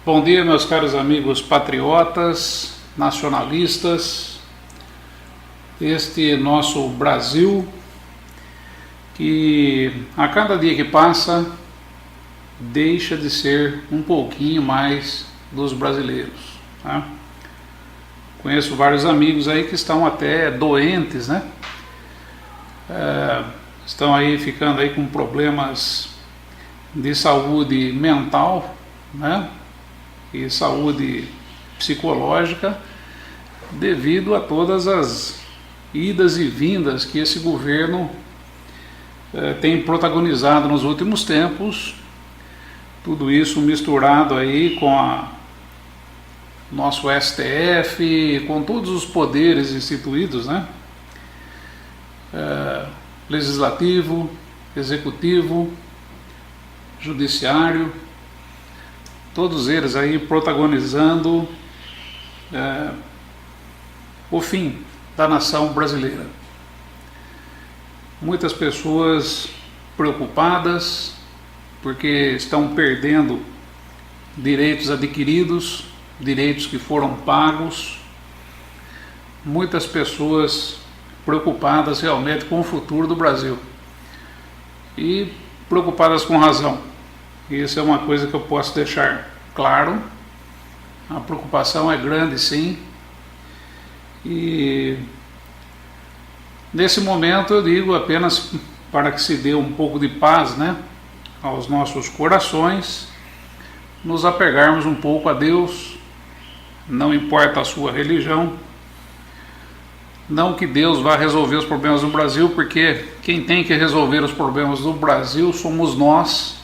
Bom dia, meus caros amigos patriotas, nacionalistas, este nosso Brasil, que a cada dia que passa deixa de ser um pouquinho mais dos brasileiros, tá? Conheço vários amigos aí que estão até doentes, né? Estão aí ficando aí com problemas de saúde mental, né? E saúde psicológica, devido a todas as idas e vindas que esse governo tem protagonizado nos últimos tempos. Tudo isso misturado aí com nosso STF, com todos os poderes instituídos, né? Legislativo, executivo, judiciário, todos eles aí protagonizando o fim da nação brasileira. Muitas pessoas preocupadas porque estão perdendo direitos adquiridos, direitos que foram pagos. Muitas pessoas preocupadas realmente com o futuro do Brasil e preocupadas com razão. Isso é uma coisa que eu posso deixar claro. A preocupação é grande, sim, e nesse momento eu digo apenas para que se dê um pouco de paz, né, aos nossos corações, nos apegarmos um pouco a Deus, não importa a sua religião. Não que Deus vá resolver os problemas do Brasil, porque quem tem que resolver os problemas do Brasil somos nós.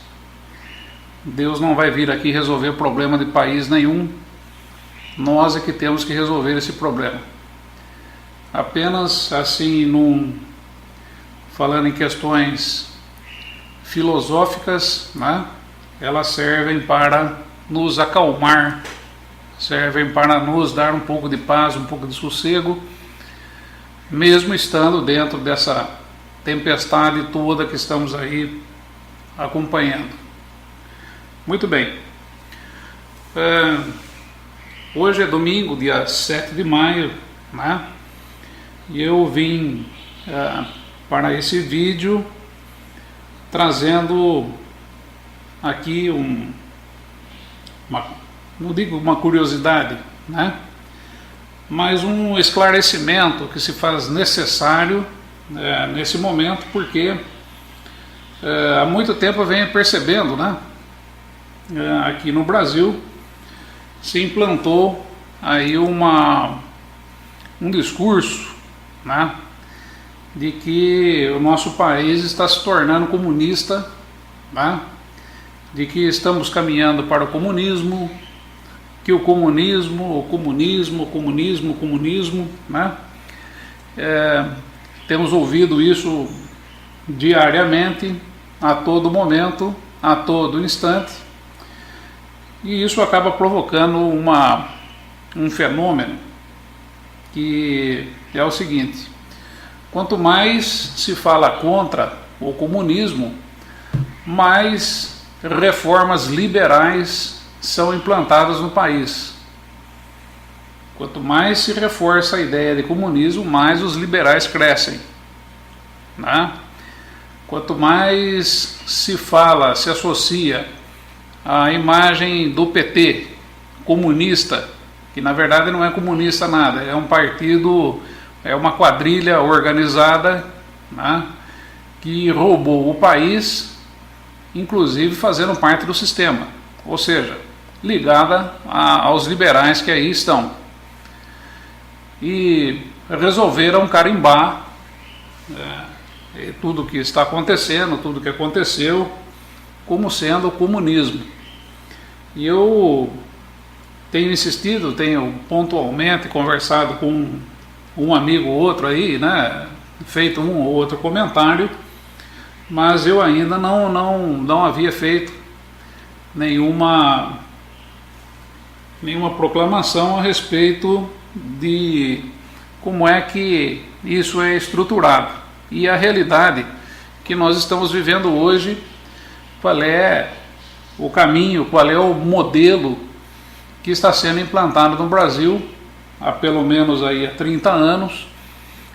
Deus não vai vir aqui resolver problema de país nenhum. Nós é que temos que resolver esse problema. Apenas assim, falando em questões filosóficas, né? Elas servem para nos acalmar, servem para nos dar um pouco de paz, um pouco de sossego, mesmo estando dentro dessa tempestade toda que estamos aí acompanhando. Muito bem. Hoje é domingo, dia 7 de maio, né? E eu vim para esse vídeo trazendo aqui não digo uma curiosidade, né? Mas um esclarecimento que se faz necessário nesse momento, porque há muito tempo eu venho percebendo, né? Aqui no Brasil se implantou aí um discurso, né, de que o nosso país está se tornando comunista, né, de que estamos caminhando para o comunismo, que o comunismo, né, temos ouvido isso diariamente, a todo momento, a todo instante. E isso acaba provocando um fenômeno que é o seguinte: quanto mais se fala contra o comunismo, mais reformas liberais são implantadas no país. Quanto mais se reforça a ideia de comunismo, mais os liberais crescem, né? Quanto mais se fala, se associa a imagem do PT comunista, que na verdade não é comunista nada, é um partido, é uma quadrilha organizada, né, que roubou o país, inclusive fazendo parte do sistema, ou seja, ligada aos liberais que aí estão, e resolveram carimbar tudo que está acontecendo, tudo que aconteceu, como sendo o comunismo. E eu tenho insistido, tenho pontualmente conversado com um amigo ou outro aí, né, feito um ou outro comentário, mas eu ainda não havia feito nenhuma proclamação a respeito de como é que isso é estruturado e a realidade que nós estamos vivendo hoje. Qual é o caminho, qual é o modelo que está sendo implantado no Brasil há pelo menos aí há 30 anos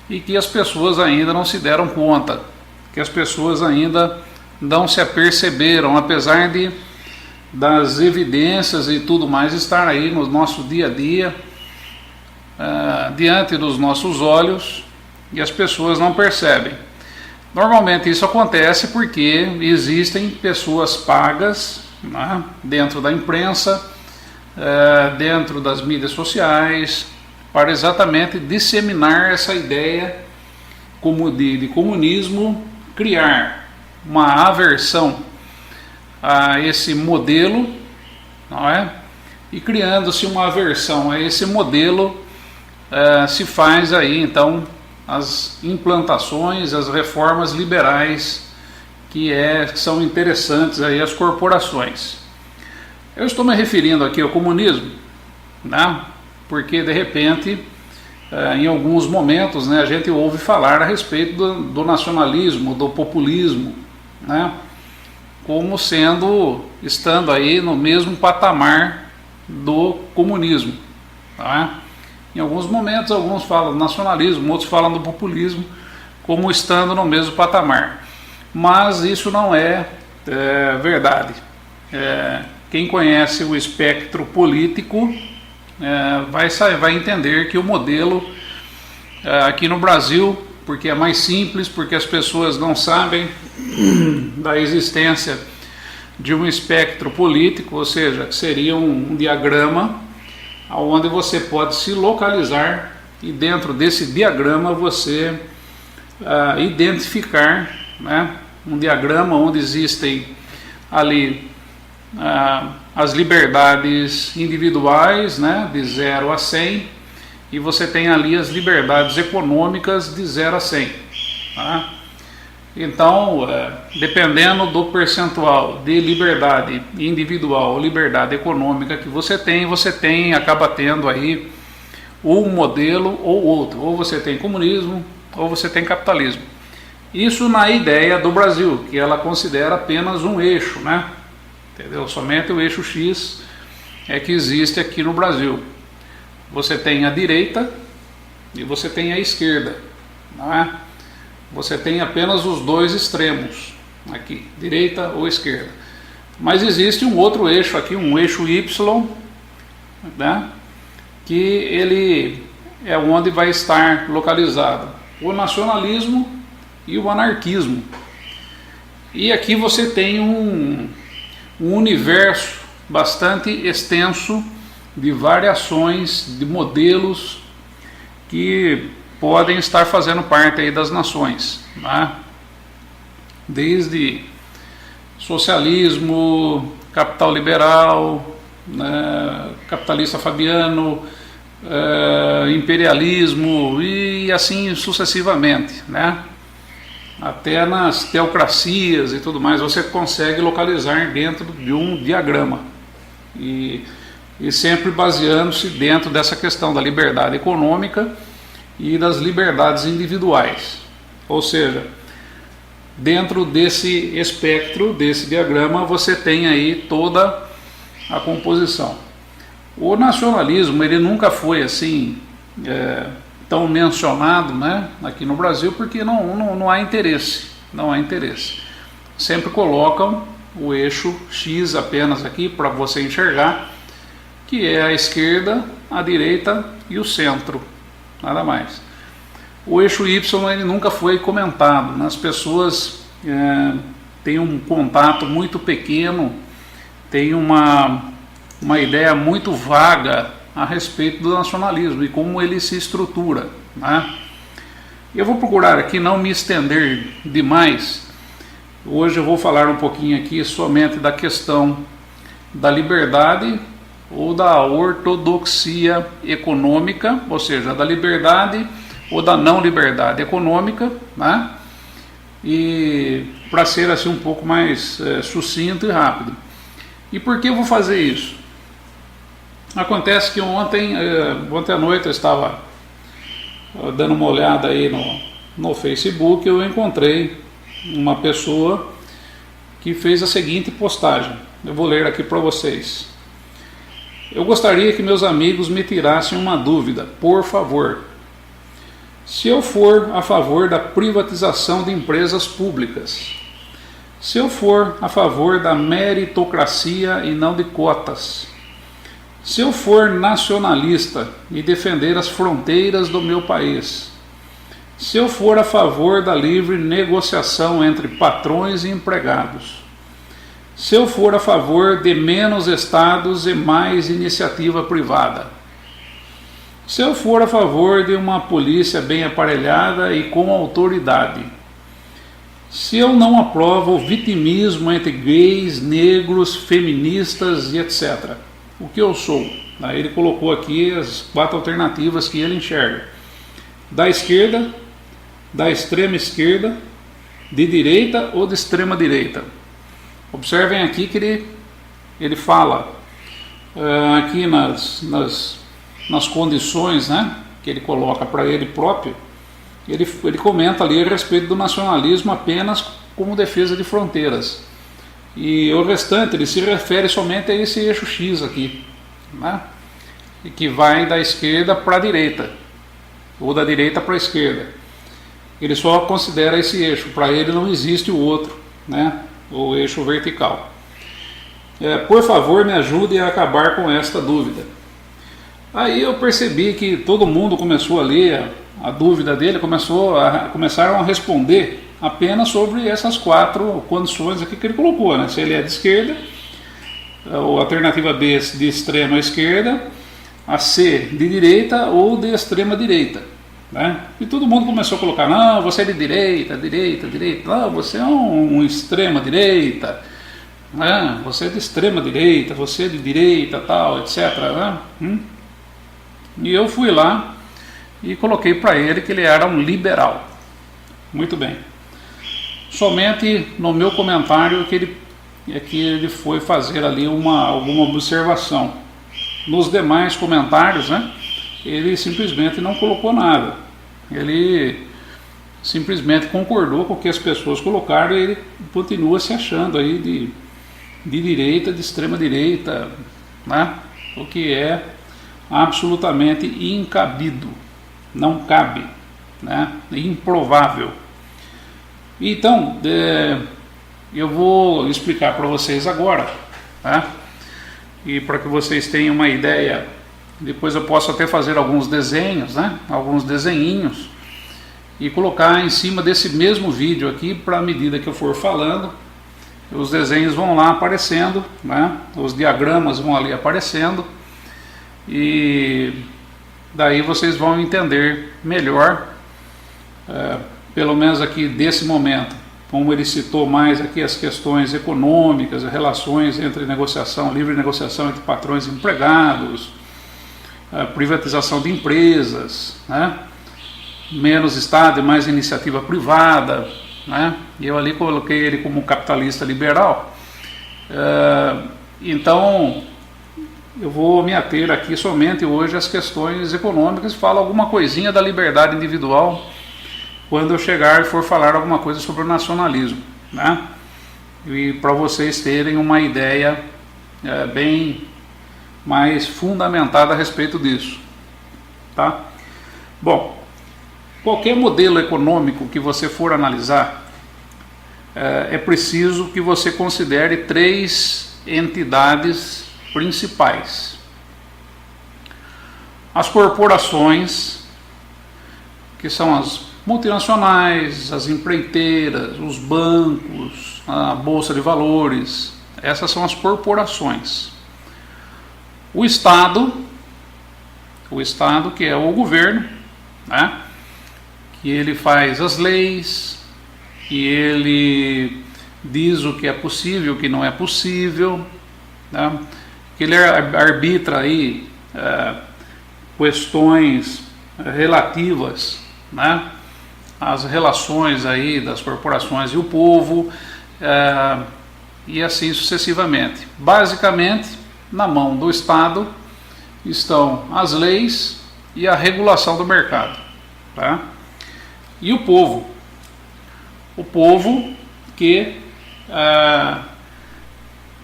e que as pessoas ainda não se deram conta, que as pessoas ainda não se aperceberam, apesar das evidências e tudo mais estar aí no nosso dia a dia, diante dos nossos olhos, e as pessoas não percebem. Normalmente isso acontece porque existem pessoas pagas, né, dentro da imprensa, dentro das mídias sociais, para exatamente disseminar essa ideia de comunismo, criar uma aversão a esse modelo, não é? E criando-se uma aversão a esse modelo, se faz aí então as implantações, as reformas liberais que são interessantes aí às corporações. Eu estou me referindo aqui ao comunismo, né? Porque de repente, em alguns momentos, né, a gente ouve falar a respeito do nacionalismo, do populismo, né? Como estando aí no mesmo patamar do comunismo, tá? Em alguns momentos, alguns falam do nacionalismo, outros falam do populismo, como estando no mesmo patamar. Mas isso não é verdade. Quem conhece o espectro político vai entender que o modelo aqui no Brasil, porque é mais simples, porque as pessoas não sabem da existência de um espectro político, ou seja, que seria um diagrama onde você pode se localizar e dentro desse diagrama você identificar, né, um diagrama onde existem ali as liberdades individuais, né, de 0 a 100, e você tem ali as liberdades econômicas de 0 a 100. Tá? Então, dependendo do percentual de liberdade individual ou liberdade econômica que você acaba tendo aí um modelo ou outro. Ou você tem comunismo, ou você tem capitalismo. Isso na ideia do Brasil, que ela considera apenas um eixo, né? Entendeu? Somente o eixo X é que existe aqui no Brasil. Você tem a direita e você tem a esquerda, não é? Você tem apenas os dois extremos aqui, direita ou esquerda. Mas existe um outro eixo aqui, um eixo Y, né? Que ele é onde vai estar localizado o nacionalismo e o anarquismo. E aqui você tem um universo bastante extenso de variações, de modelos que podem estar fazendo parte aí das nações, né? Desde socialismo, capital liberal, né, capitalista fabiano, imperialismo e assim sucessivamente, né? Até nas teocracias e tudo mais, você consegue localizar dentro de um diagrama e sempre baseando-se dentro dessa questão da liberdade econômica e das liberdades individuais. Ou seja, dentro desse espectro, desse diagrama, você tem aí toda a composição. O nacionalismo, ele nunca foi assim tão mencionado, né, aqui no Brasil, porque não há interesse, não há interesse. Sempre colocam o eixo X apenas aqui para você enxergar, que é a esquerda, a direita e o centro, nada mais. O eixo Y ele nunca foi comentado, né? As pessoas têm um contato muito pequeno, têm uma ideia muito vaga a respeito do nacionalismo e como ele se estrutura, né? Eu vou procurar aqui não me estender demais. Hoje eu vou falar um pouquinho aqui somente da questão da liberdade ou da ortodoxia econômica, ou seja, da liberdade ou da não liberdade econômica, né? E para ser assim um pouco mais sucinto e rápido. E por que eu vou fazer isso? Acontece que ontem à noite eu estava dando uma olhada aí no Facebook, eu encontrei uma pessoa que fez a seguinte postagem. Eu vou ler aqui para vocês. Eu gostaria que meus amigos me tirassem uma dúvida, por favor. Se eu for a favor da privatização de empresas públicas, se eu for a favor da meritocracia e não de cotas, se eu for nacionalista e defender as fronteiras do meu país, se eu for a favor da livre negociação entre patrões e empregados, se eu for a favor de menos estados e mais iniciativa privada, se eu for a favor de uma polícia bem aparelhada e com autoridade, se eu não aprovo o vitimismo entre gays, negros, feministas e etc., o que eu sou? Aí ele colocou aqui as 4 alternativas que ele enxerga: da esquerda, da extrema esquerda, de direita ou de extrema direita. Observem aqui que ele fala aqui nas condições, né, que ele coloca para ele próprio. Ele comenta ali a respeito do nacionalismo apenas como defesa de fronteiras. E o restante ele se refere somente a esse eixo X aqui, né, que vai da esquerda para a direita, ou da direita para a esquerda. Ele só considera esse eixo, para ele não existe o outro, né, o eixo vertical. Por favor, me ajude a acabar com esta dúvida. Aí eu percebi que todo mundo começou a ler a dúvida dele, começaram a responder apenas sobre essas 4 condições aqui que ele colocou, né? Se ele é de esquerda, a alternativa B de extrema esquerda, a C de direita ou de extrema direita, né? E todo mundo começou a colocar: não, você é de direita, não, você é um extrema direita, né? Você é de extrema direita, você é de direita, tal, etc., né? E eu fui lá e coloquei para ele que ele era um liberal. Muito bem. Somente no meu comentário que ele foi fazer ali alguma observação. Nos demais comentários, né, ele simplesmente não colocou nada. Ele simplesmente concordou com o que as pessoas colocaram e ele continua se achando aí de direita, de extrema direita, né, o que é absolutamente incabido, não cabe, né? Improvável. Então, eu vou explicar para vocês agora, tá? E para que vocês tenham uma ideia, depois eu posso até fazer alguns desenhos, né? Alguns desenhinhos e colocar em cima desse mesmo vídeo aqui, para à medida que eu for falando, os desenhos vão lá aparecendo, né? Os diagramas vão ali aparecendo. E daí vocês vão entender melhor, pelo menos aqui desse momento, como ele citou mais aqui as questões econômicas, as relações entre negociação, livre negociação entre patrões e empregados, a privatização de empresas, né? Menos Estado e mais iniciativa privada, né? E eu ali coloquei ele como capitalista liberal. Então eu vou me ater aqui somente hoje às questões econômicas e falo alguma coisinha da liberdade individual quando eu chegar e for falar alguma coisa sobre o nacionalismo, né? E para vocês terem uma ideia bem mais fundamentada a respeito disso, tá? Bom, qualquer modelo econômico que você for analisar, é preciso que você considere 3 entidades principais: as corporações, que são as multinacionais, as empreiteiras, os bancos, a bolsa de valores. Essas são as corporações. O Estado que é o governo, né? Que ele faz as leis, que ele diz o que é possível, o que não é possível, né? Que ele arbitra aí questões relativas, né, às relações aí das corporações e o povo, e assim sucessivamente. Basicamente, na mão do Estado estão as leis e a regulação do mercado, tá? E o povo que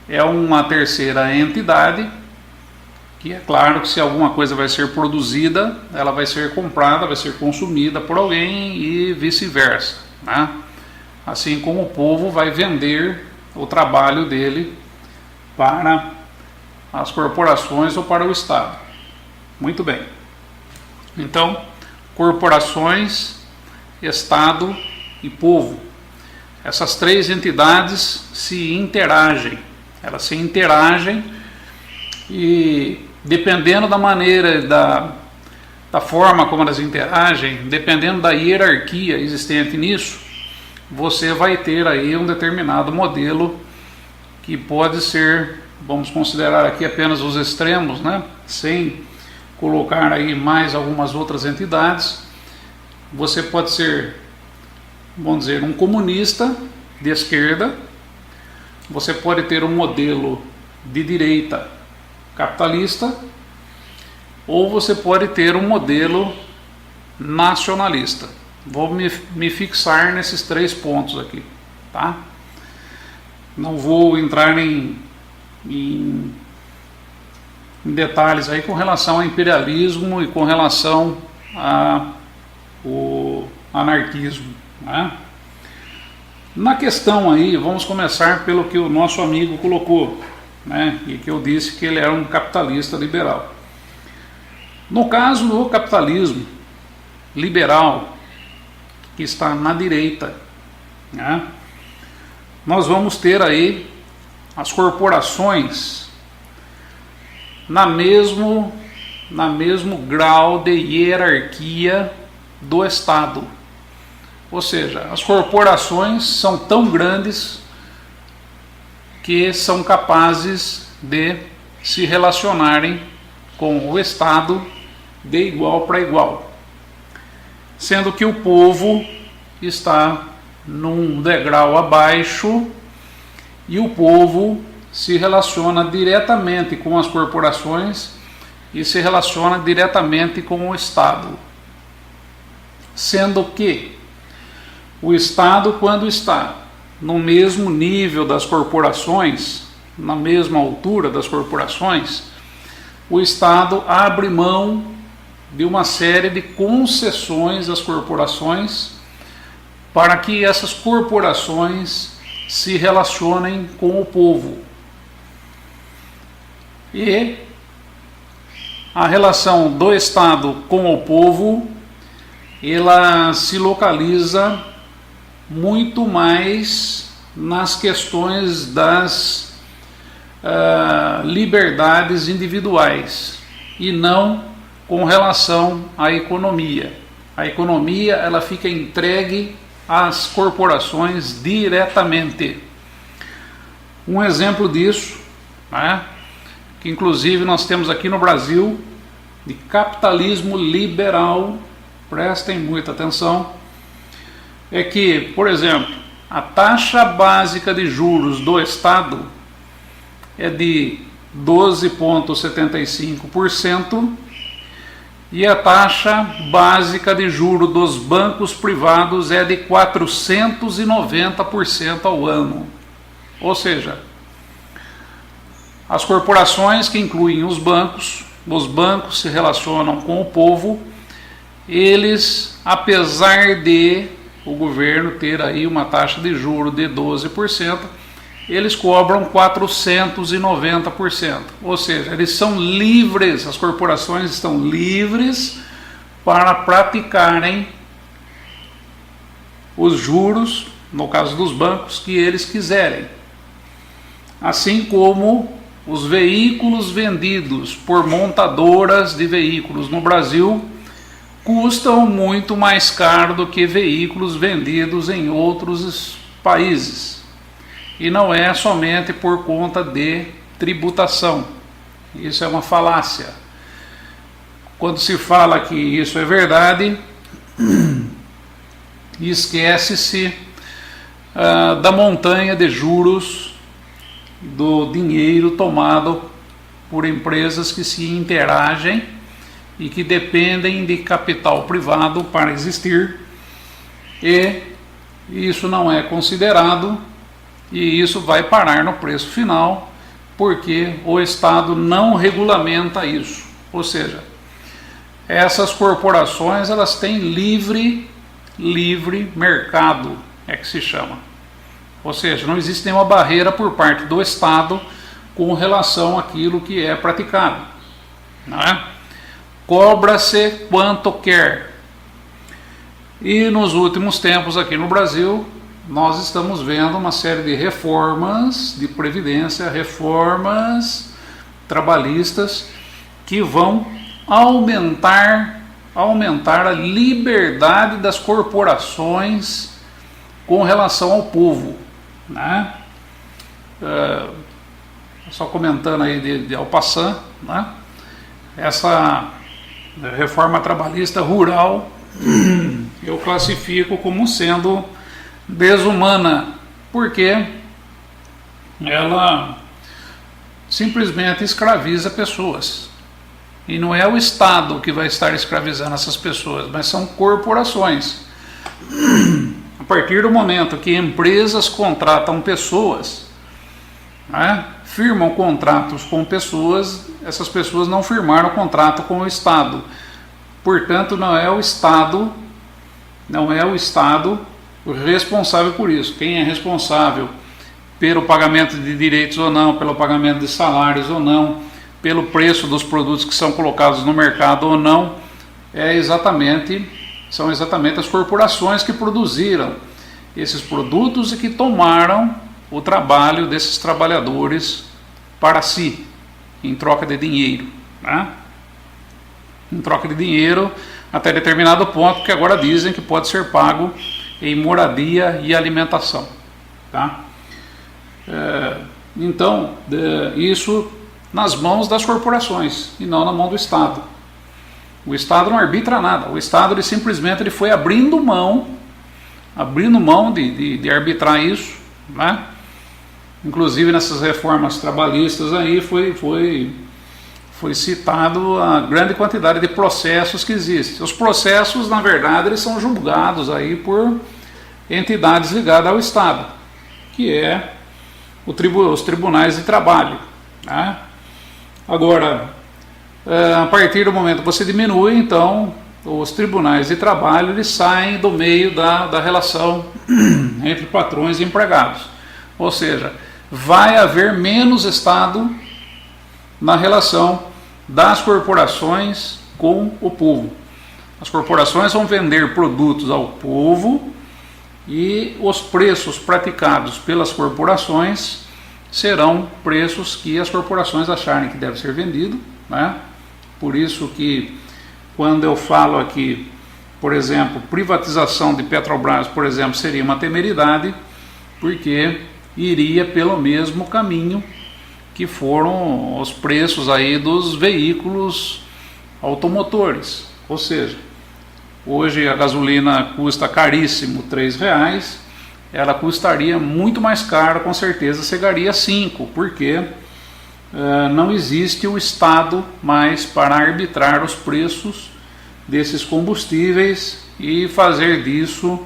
é uma terceira entidade que é claro que se alguma coisa vai ser produzida, ela vai ser comprada, vai ser consumida por alguém e vice-versa, né? Assim como o povo vai vender o trabalho dele para as corporações ou para o Estado. Muito bem. Então, corporações, Estado e povo. Essas três entidades se interagem. Elas se interagem e, dependendo da maneira, da forma como elas interagem, dependendo da hierarquia existente nisso, você vai ter aí um determinado modelo que pode ser, vamos considerar aqui apenas os extremos, né? Sem colocar aí mais algumas outras entidades. Você pode ser, vamos dizer, um comunista de esquerda, você pode ter um modelo de direita capitalista, ou você pode ter um modelo nacionalista. Vou me fixar nesses três pontos aqui, tá? Não vou entrar em detalhes aí com relação ao imperialismo e com relação ao anarquismo, né? Na questão aí, vamos começar pelo que o nosso amigo colocou, né? E que eu disse que ele era um capitalista liberal. No caso do capitalismo liberal, que está na direita, né? Nós vamos ter aí as corporações na mesmo grau de hierarquia do Estado. Ou seja, as corporações são tão grandes que são capazes de se relacionarem com o Estado de igual para igual, sendo que o povo está num degrau abaixo e o povo se relaciona diretamente com as corporações e se relaciona diretamente com o Estado, sendo que o Estado, quando está no mesmo nível das corporações, na mesma altura das corporações, o Estado abre mão de uma série de concessões às corporações para que essas corporações se relacionem com o povo. E a relação do Estado com o povo, ela se localiza muito mais nas questões das liberdades individuais e não com relação à economia. A economia, ela fica entregue às corporações diretamente. Um exemplo disso, né, que inclusive nós temos aqui no Brasil, de capitalismo liberal, prestem muita atenção, é que, por exemplo, a taxa básica de juros do Estado é de 12,75% e a taxa básica de juros dos bancos privados é de 490% ao ano. Ou seja, as corporações, que incluem os bancos se relacionam com o povo, eles, apesar de o governo ter aí uma taxa de juros de 12%, eles cobram 490%. Ou seja, eles são livres, as corporações estão livres para praticarem os juros, no caso dos bancos, que eles quiserem. Assim como os veículos vendidos por montadoras de veículos no Brasil custam muito mais caro do que veículos vendidos em outros países. E não é somente por conta de tributação. Isso é uma falácia. Quando se fala que isso é verdade, esquece-se da montanha de juros do dinheiro tomado por empresas que se interagem e que dependem de capital privado para existir, e isso não é considerado, e isso vai parar no preço final, porque o Estado não regulamenta isso. Ou seja, essas corporações elas têm livre mercado, é que se chama. Ou seja, não existe nenhuma barreira por parte do Estado com relação àquilo que é praticado, não é? Cobra-se quanto quer. E nos últimos tempos aqui no Brasil, nós estamos vendo uma série de reformas de previdência, reformas trabalhistas que vão aumentar a liberdade das corporações com relação ao povo, né? Só comentando aí de en passant, né? Essa reforma trabalhista rural eu classifico como sendo desumana, porque ela simplesmente escraviza pessoas. E não é o Estado que vai estar escravizando essas pessoas, mas são corporações. A partir do momento que empresas contratam pessoas, né, firmam contratos com pessoas, essas pessoas não firmaram contrato com o Estado. Portanto, não é o Estado responsável por isso. Quem é responsável pelo pagamento de direitos ou não, pelo pagamento de salários ou não, pelo preço dos produtos que são colocados no mercado ou não, são exatamente as corporações que produziram esses produtos e que tomaram o trabalho desses trabalhadores para si, em troca de dinheiro, né? Em troca de dinheiro até determinado ponto, que agora dizem que pode ser pago em moradia e alimentação, tá? Então, isso nas mãos das corporações e não na mão do Estado. O Estado não arbitra nada. O Estado ele foi abrindo mão de arbitrar isso, né? Inclusive nessas reformas trabalhistas aí foi citado a grande quantidade de processos que existem. Os processos, na verdade, eles são julgados aí por entidades ligadas ao Estado, que é os tribunais de trabalho, né? Agora, a partir do momento que você diminui, então, os tribunais de trabalho eles saem do meio da relação entre patrões e empregados. Ou seja, vai haver menos Estado na relação das corporações com o povo. As corporações vão vender produtos ao povo e os preços praticados pelas corporações serão preços que as corporações acharem que deve ser vendido, né? Por isso que quando eu falo aqui, por exemplo, privatização de Petrobras, por exemplo, seria uma temeridade, porque iria pelo mesmo caminho que foram os preços aí dos veículos automotores. Ou seja, hoje a gasolina custa caríssimo, R$3, ela custaria muito mais caro, com certeza chegaria a 5, porque não existe o Estado mais para arbitrar os preços desses combustíveis e fazer disso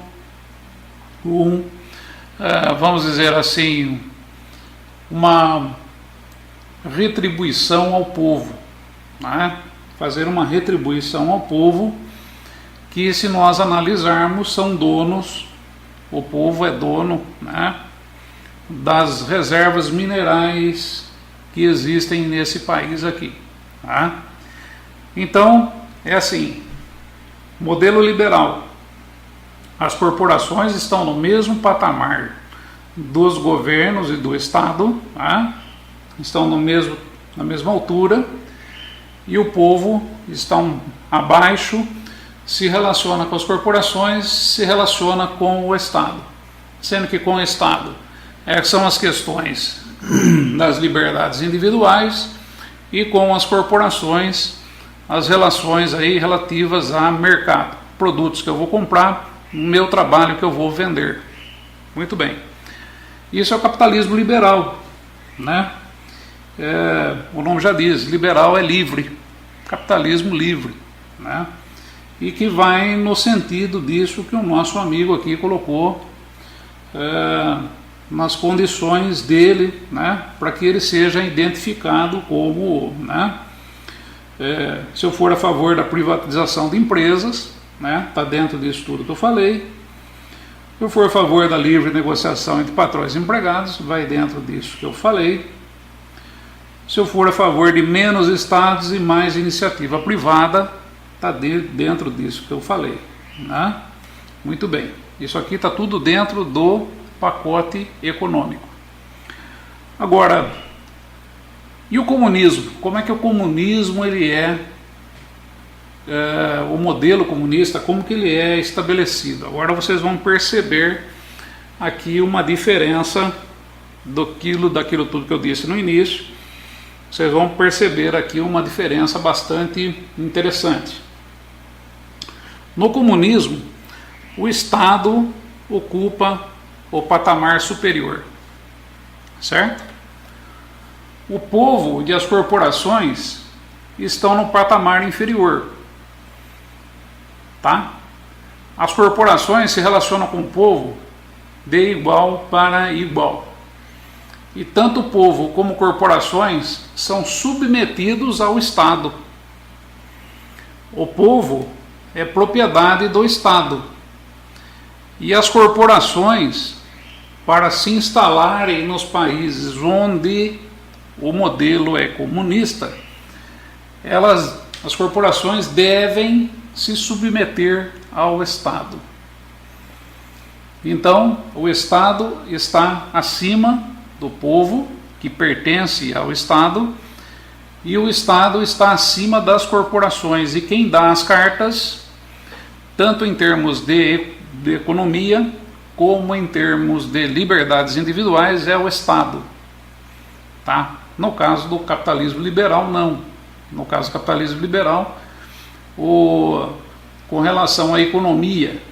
vamos dizer assim, uma retribuição ao povo, né? Fazer uma retribuição ao povo que, se nós analisarmos, são donos, o povo é dono, né, das reservas minerais que existem nesse país aqui, tá? Então, é assim, modelo liberal. As corporações estão no mesmo patamar dos governos e do Estado, tá? Estão na mesma altura, e o povo está abaixo, se relaciona com as corporações, se relaciona com o Estado, sendo que com o Estado são as questões das liberdades individuais, e com as corporações as relações aí relativas a mercado, produtos que eu vou comprar, meu trabalho que eu vou vender. Muito bem, isso é o capitalismo liberal, né? O nome já diz, liberal é livre, capitalismo livre, né? E que vai no sentido disso que o nosso amigo aqui colocou nas condições dele, né, para que ele seja identificado como, né, se eu for a favor da privatização de empresas, né, está dentro disso tudo que eu falei. Se eu for a favor da livre negociação entre patrões e empregados, vai dentro disso que eu falei. Se eu for a favor de menos estados e mais iniciativa privada, está dentro disso que eu falei, né? Muito bem, isso aqui está tudo dentro do pacote econômico. Agora, e o comunismo? Como é que o comunismo ele o modelo comunista, como que ele é estabelecido? Agora vocês vão perceber aqui uma diferença daquilo tudo que eu disse no início. Vocês vão perceber aqui uma diferença bastante interessante. No comunismo, o Estado ocupa o patamar superior, certo? O povo e as corporações estão no patamar inferior, tá? As corporações se relacionam com o povo de igual para igual. E tanto o povo como corporações são submetidos ao Estado. O povo é propriedade do Estado. E as corporações, para se instalarem nos países onde o modelo é comunista, as corporações devem se submeter ao Estado. Então, o Estado está acima do povo, que pertence ao Estado, e o Estado está acima das corporações. E quem dá as cartas, tanto em termos de economia, como em termos de liberdades individuais, é o Estado. Tá? No caso do capitalismo liberal, não. No caso do capitalismo liberal, com relação à economia,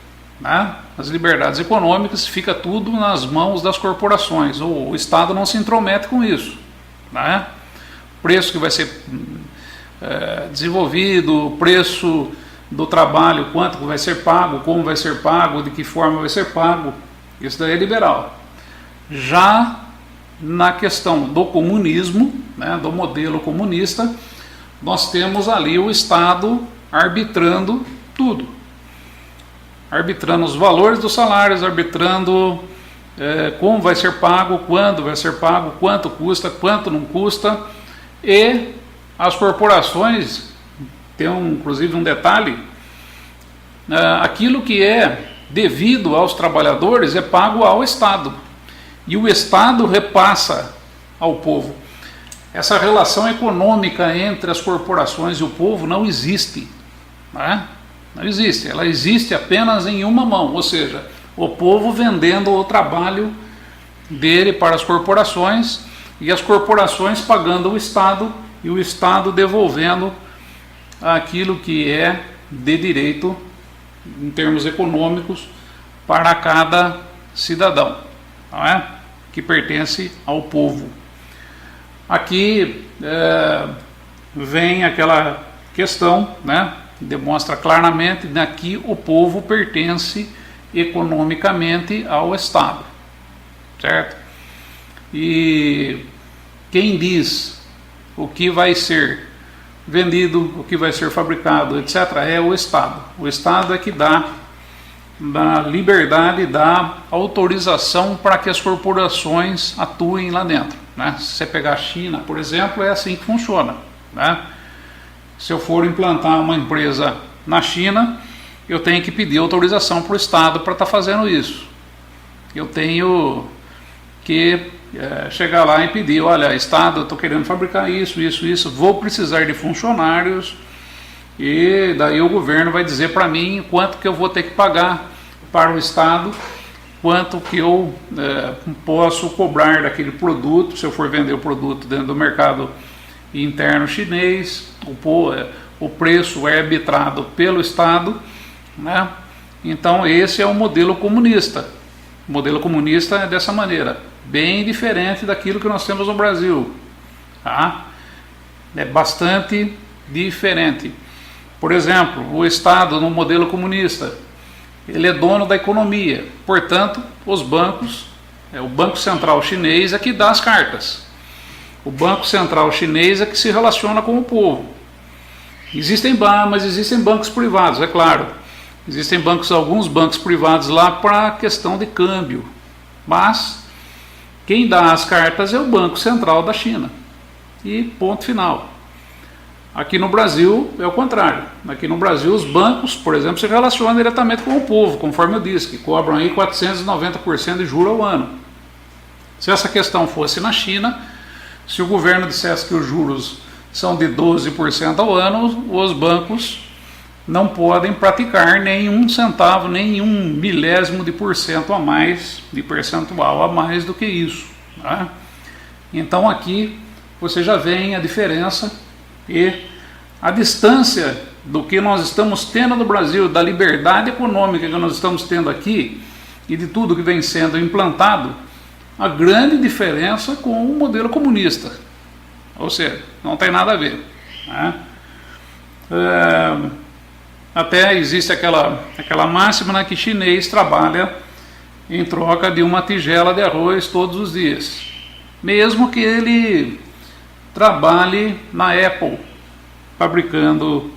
né, as liberdades econômicas, fica tudo nas mãos das corporações. O Estado não se intromete com isso, né? O preço que vai ser desenvolvido, o preço do trabalho, quanto vai ser pago, como vai ser pago, de que forma vai ser pago, isso daí é liberal. Já na questão do comunismo, né, do modelo comunista, nós temos ali o Estado arbitrando tudo. Arbitrando os valores dos salários, arbitrando como vai ser pago, quando vai ser pago, quanto custa, quanto não custa. E as corporações, tem inclusive um detalhe, aquilo que é devido aos trabalhadores é pago ao Estado. E o Estado repassa ao povo. Essa relação econômica entre as corporações e o povo não existe, né? Não existe, ela existe apenas em uma mão, ou seja, o povo vendendo o trabalho dele para as corporações e as corporações pagando o Estado e o Estado devolvendo aquilo que é de direito em termos econômicos para cada cidadão, não é? Que pertence ao povo. Aqui vem aquela questão, né? Demonstra claramente que aqui o povo pertence economicamente ao Estado, certo? E quem diz o que vai ser vendido, o que vai ser fabricado, etc., é o Estado. O Estado é que dá liberdade, dá autorização para que as corporações atuem lá dentro, né? Se você pegar a China, por exemplo, é assim que funciona, né? Se eu for implantar uma empresa na China, eu tenho que pedir autorização para o Estado para estar fazendo isso. Eu tenho que chegar lá e pedir, olha, Estado, eu estou querendo fabricar isso, vou precisar de funcionários, e daí o governo vai dizer para mim quanto que eu vou ter que pagar para o Estado, quanto que eu posso cobrar daquele produto, se eu for vender o produto dentro do mercado interno chinês, o preço é arbitrado pelo Estado, né? Então esse é o modelo comunista. O modelo comunista é dessa maneira, bem diferente daquilo que nós temos no Brasil, tá? É bastante diferente. Por exemplo, o Estado no modelo comunista, ele é dono da economia, portanto os bancos O Banco Central Chinês é que dá as cartas. O Banco Central Chinês é que se relaciona com o povo. Mas existem bancos privados, é claro. Existem alguns bancos privados lá para questão de câmbio. Mas quem dá as cartas é o Banco Central da China. E ponto final. Aqui no Brasil é o contrário. Aqui no Brasil os bancos, por exemplo, se relacionam diretamente com o povo, conforme eu disse, que cobram aí 490% de juros ao ano. Se essa questão fosse na China, se o governo dissesse que os juros são de 12% ao ano, os bancos não podem praticar nenhum centavo, nenhum milésimo de porcento a mais, de percentual a mais do que isso. Tá? Então aqui você já vê a diferença e a distância do que nós estamos tendo no Brasil, da liberdade econômica que nós estamos tendo aqui e de tudo que vem sendo implantado, a grande diferença com o modelo comunista. Ou seja, não tem nada a ver. Né? Até existe aquela máxima, né, que chinês trabalha em troca de uma tigela de arroz todos os dias. Mesmo que ele trabalhe na Apple, fabricando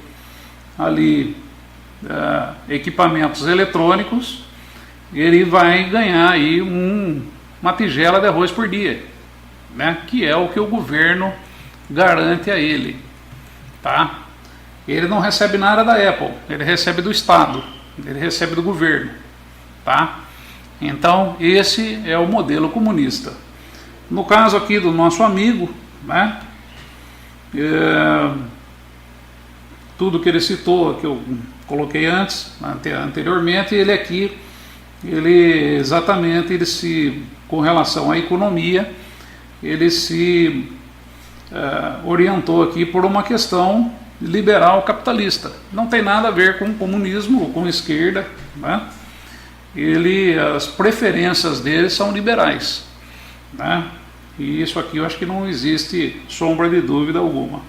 ali equipamentos eletrônicos, ele vai ganhar aí uma tigela de arroz por dia, né? Que é o que o governo garante a ele, tá? Ele não recebe nada da Apple, ele recebe do Estado, ele recebe do governo, tá? Então esse é o modelo comunista. No caso aqui do nosso amigo, né? Tudo que ele citou, que eu coloquei anteriormente, ele aqui, com relação à economia, ele se orientou aqui por uma questão liberal capitalista. Não tem nada a ver com comunismo ou com esquerda, né? As preferências dele são liberais, né? E isso aqui eu acho que não existe sombra de dúvida alguma.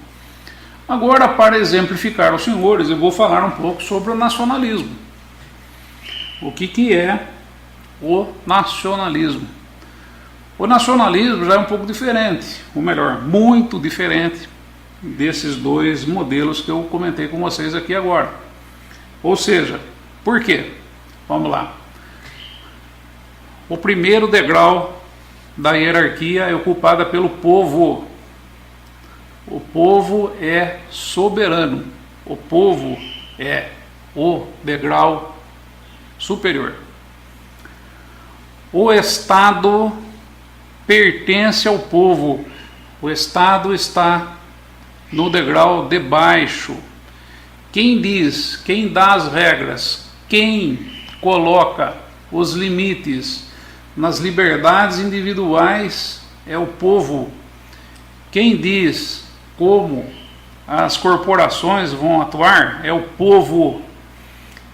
Agora, para exemplificar os senhores, eu vou falar um pouco sobre o nacionalismo. O que é o nacionalismo? O nacionalismo já é um pouco diferente, ou melhor, muito diferente desses dois modelos que eu comentei com vocês aqui agora. Ou seja, por quê? Vamos lá. O primeiro degrau da hierarquia é ocupada pelo povo. O povo é soberano. O povo é o degrau superior. O Estado pertence ao povo. O Estado está no degrau de baixo. Quem diz, quem dá as regras, quem coloca os limites nas liberdades individuais é o povo. Quem diz como as corporações vão atuar é o povo.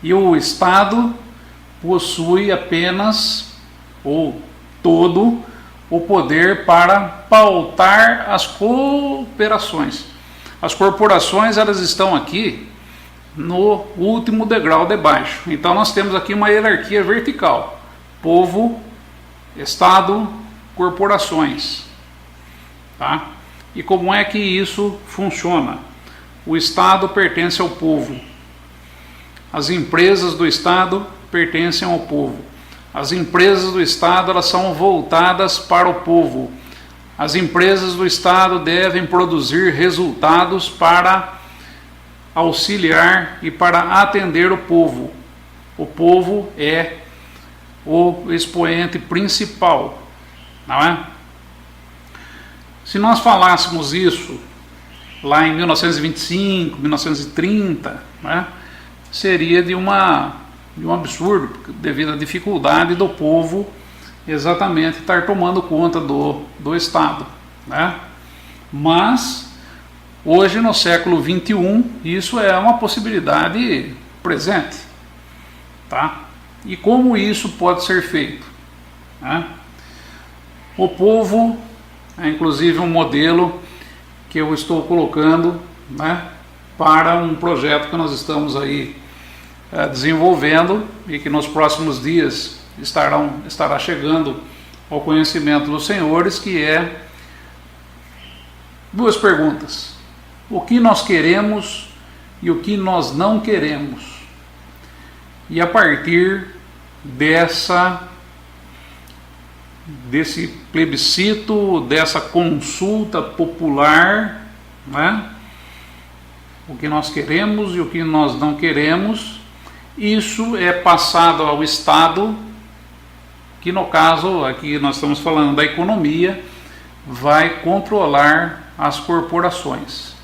E o Estado possui apenas, ou todo, o poder para pautar as cooperações. As corporações, elas estão aqui no último degrau de baixo. Então nós temos aqui uma hierarquia vertical: povo, Estado, corporações, tá? E como é que isso funciona? O Estado pertence ao povo. As empresas do Estado pertencem ao povo. As empresas do Estado, elas são voltadas para o povo. As empresas do Estado devem produzir resultados para auxiliar e para atender o povo. O povo é o expoente principal, não é? Se nós falássemos isso lá em 1925, 1930, né, seria de um absurdo, devido à dificuldade do povo exatamente estar tomando conta do Estado, né? Mas hoje, no século XXI, isso é uma possibilidade presente, tá? E como isso pode ser feito, né? O povo é inclusive um modelo que eu estou colocando, né, para um projeto que nós estamos aí desenvolvendo e que nos próximos dias estará chegando ao conhecimento dos senhores, que é duas perguntas: o que nós queremos e o que nós não queremos. E a partir desse plebiscito, dessa consulta popular, né? O que nós queremos e o que nós não queremos, isso é passado ao Estado, que no caso, aqui nós estamos falando da economia, vai controlar as corporações.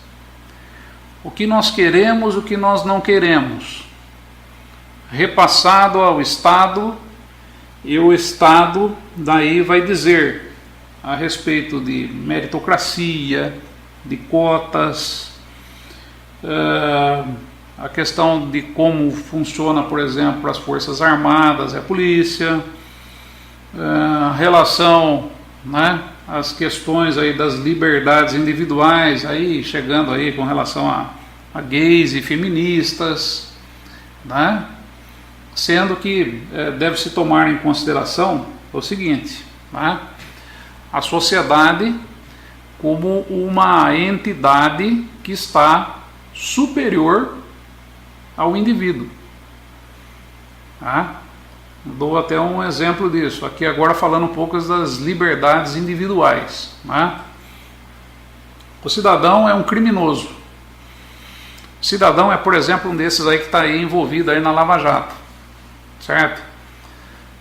O que nós queremos, o que nós não queremos, repassado ao Estado, e o Estado daí vai dizer a respeito de meritocracia, de cotas, a questão de como funciona, por exemplo, as Forças Armadas e a polícia, relação, né, as questões aí das liberdades individuais, aí chegando aí com relação a gays e feministas, né? Sendo que deve-se tomar em consideração o seguinte, né? A sociedade como uma entidade que está superior ao indivíduo. Tá? Dou até um exemplo disso, aqui agora falando um pouco das liberdades individuais. Né? O cidadão é um criminoso. O cidadão é, por exemplo, um desses aí que está aí envolvido aí na Lava Jato. Certo?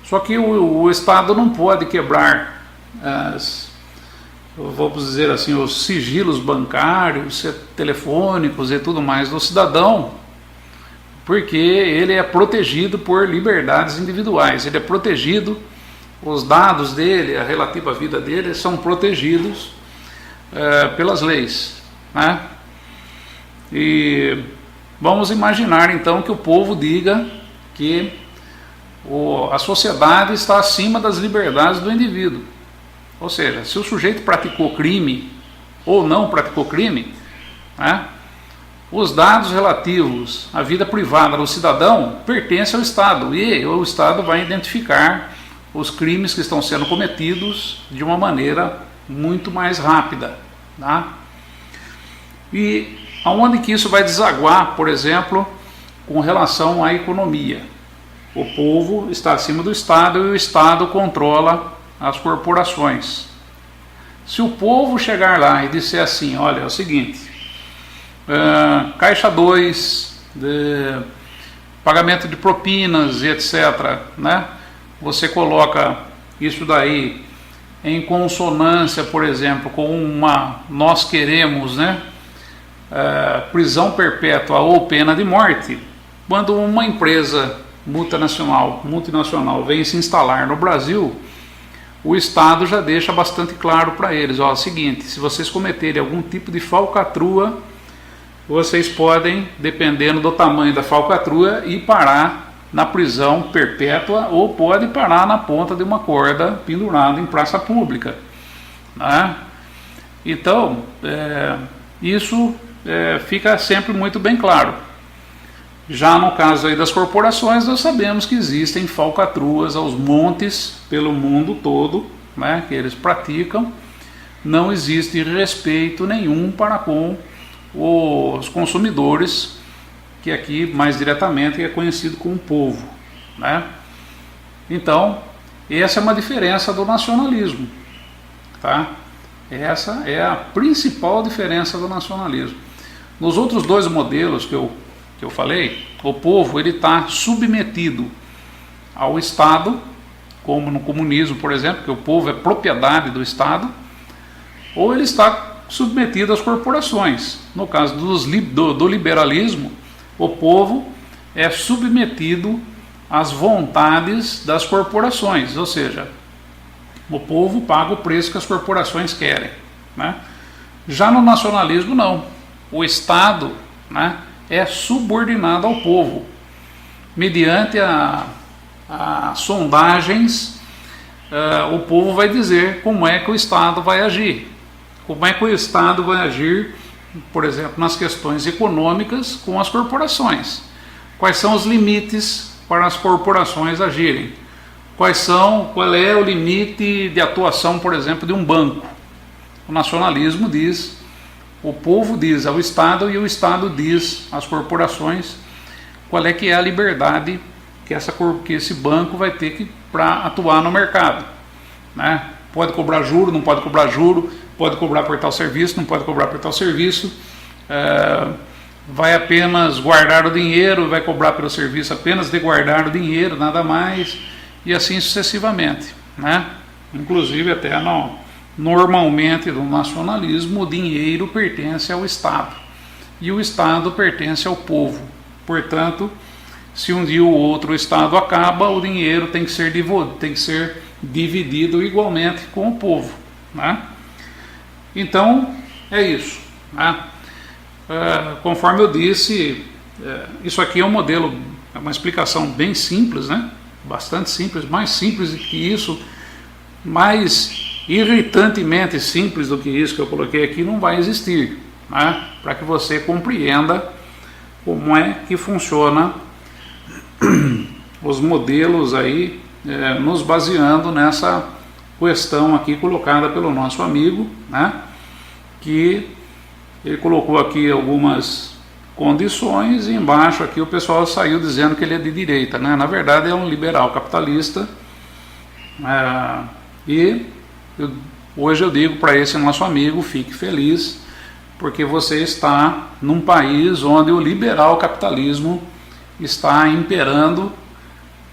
Só que o Estado não pode quebrar vamos dizer assim, os sigilos bancários, telefônicos e tudo mais do cidadão, porque ele é protegido por liberdades individuais, ele é protegido, os dados dele, a relativa vida dele, são protegidos pelas leis, né? E vamos imaginar então que o povo diga que a sociedade está acima das liberdades do indivíduo. Ou seja, se o sujeito praticou crime ou não praticou crime, né, os dados relativos à vida privada do cidadão pertencem ao Estado, e o Estado vai identificar os crimes que estão sendo cometidos de uma maneira muito mais rápida. Tá? E aonde que isso vai desaguar, por exemplo, com relação à economia? O povo está acima do Estado e o Estado controla as corporações. Se o povo chegar lá e disser assim, olha, é o seguinte, Caixa 2, pagamento de propinas e etc., né? Você coloca isso daí em consonância, por exemplo, com nós queremos, né, prisão perpétua ou pena de morte. Quando uma empresa multinacional vem se instalar no Brasil, o Estado já deixa bastante claro para eles, ó, é o seguinte, se vocês cometerem algum tipo de falcatrua, vocês podem, dependendo do tamanho da falcatrua, ir parar na prisão perpétua ou pode parar na ponta de uma corda pendurada em praça pública. Né? Então, isso fica sempre muito bem claro. Já no caso aí das corporações, nós sabemos que existem falcatruas aos montes pelo mundo todo, né, que eles praticam. Não existe respeito nenhum para com os consumidores, que aqui mais diretamente é conhecido como povo. Né? Então, essa é uma diferença do nacionalismo. Tá? Essa é a principal diferença do nacionalismo. Nos outros dois modelos que eu falei, o povo ele está submetido ao Estado, como no comunismo, por exemplo, que o povo é propriedade do Estado, ou ele está submetido às corporações. No caso do liberalismo, o povo é submetido às vontades das corporações, ou seja, o povo paga o preço que as corporações querem. Né? Já no nacionalismo, não. O Estado, né, é subordinado ao povo. Mediante as sondagens, o povo vai dizer como é que o Estado vai agir. Como é que o Estado vai agir, por exemplo, nas questões econômicas com as corporações. Quais são os limites para as corporações agirem? qual é o limite de atuação, por exemplo, de um banco. O nacionalismo diz, o povo diz ao Estado e o Estado diz às corporações qual é que é a liberdade que esse banco vai ter para atuar no mercado, né? Pode cobrar juro, não pode cobrar juro, pode cobrar por tal serviço, não pode cobrar por tal serviço, vai apenas guardar o dinheiro, vai cobrar pelo serviço apenas de guardar o dinheiro, nada mais, e assim sucessivamente, né? Inclusive até normalmente no nacionalismo o dinheiro pertence ao Estado e o Estado pertence ao povo. Portanto, se um dia ou outro o Estado acaba, o dinheiro tem que ser dividido igualmente com o povo, né? Então é isso, né? Conforme eu disse, isso aqui é um modelo, é uma explicação bem simples, né? Bastante simples, mais simples do que isso, mais irritantemente simples do que isso que eu coloquei aqui não vai existir, né? Para que você compreenda como é que funciona os modelos aí, nos baseando nessa questão aqui colocada pelo nosso amigo, né? Que ele colocou aqui algumas condições e embaixo aqui o pessoal saiu dizendo que ele é de direita, né? Na verdade é um liberal capitalista, hoje eu digo para esse nosso amigo, fique feliz, porque você está num país onde o liberal capitalismo está imperando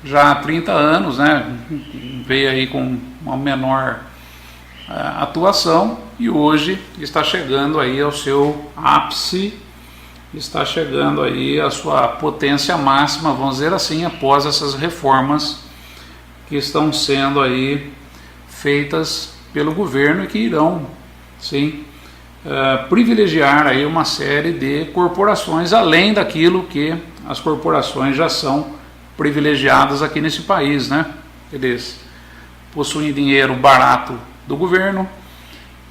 já há 30 anos, né? Veio aí com uma menor atuação e hoje está chegando aí ao seu ápice, está chegando aí à sua potência máxima, vamos dizer assim, após essas reformas que estão sendo aí feitas pelo governo e que irão, sim, privilegiar aí uma série de corporações, além daquilo que as corporações já são privilegiadas aqui nesse país, né? Eles possuem dinheiro barato do governo,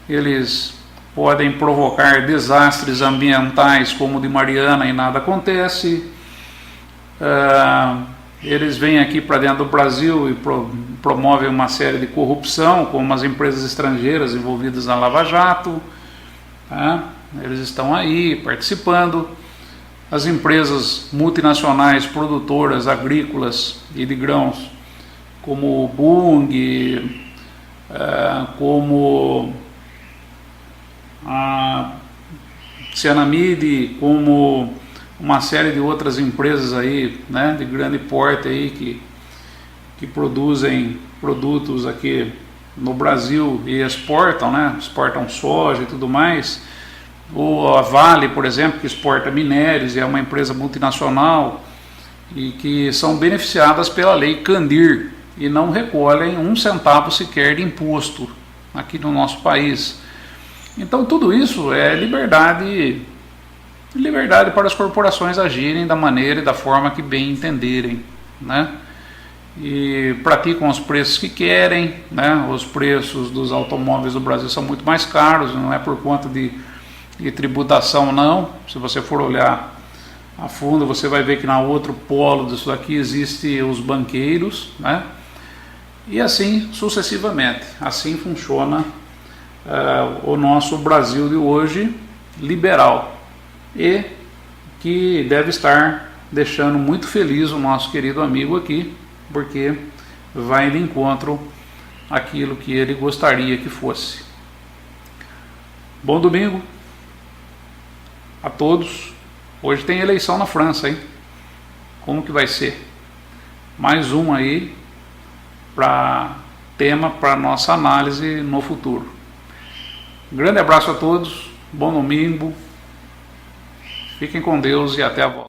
eles podem provocar desastres ambientais como o de Mariana e nada acontece, eles vêm aqui para dentro do Brasil e promovem uma série de corrupção, como as empresas estrangeiras envolvidas na Lava Jato, tá? Eles estão aí participando. As empresas multinacionais produtoras agrícolas e de grãos, como o Bunge, como a Cianamid, como uma série de outras empresas aí, né, de grande porte aí que produzem produtos aqui no Brasil e exportam, né, exportam soja e tudo mais. Ou a Vale, por exemplo, que exporta minérios e é uma empresa multinacional e que são beneficiadas pela lei Candir e não recolhem um centavo sequer de imposto aqui no nosso país. Então tudo isso é liberdade para as corporações agirem da maneira e da forma que bem entenderem, né? E praticam os preços que querem, né? Os preços dos automóveis do Brasil são muito mais caros, não é por conta de tributação não. Se você for olhar a fundo, você vai ver que na outro polo disso aqui existem os banqueiros, né? E assim sucessivamente. Assim funciona o nosso Brasil de hoje, liberal, e que deve estar deixando muito feliz o nosso querido amigo aqui, porque vai de encontro àquilo que ele gostaria que fosse. Bom domingo a todos. Hoje tem eleição na França, hein? Como que vai ser? Mais um aí para tema para nossa análise no futuro. Grande abraço a todos, bom domingo, fiquem com Deus e até a volta.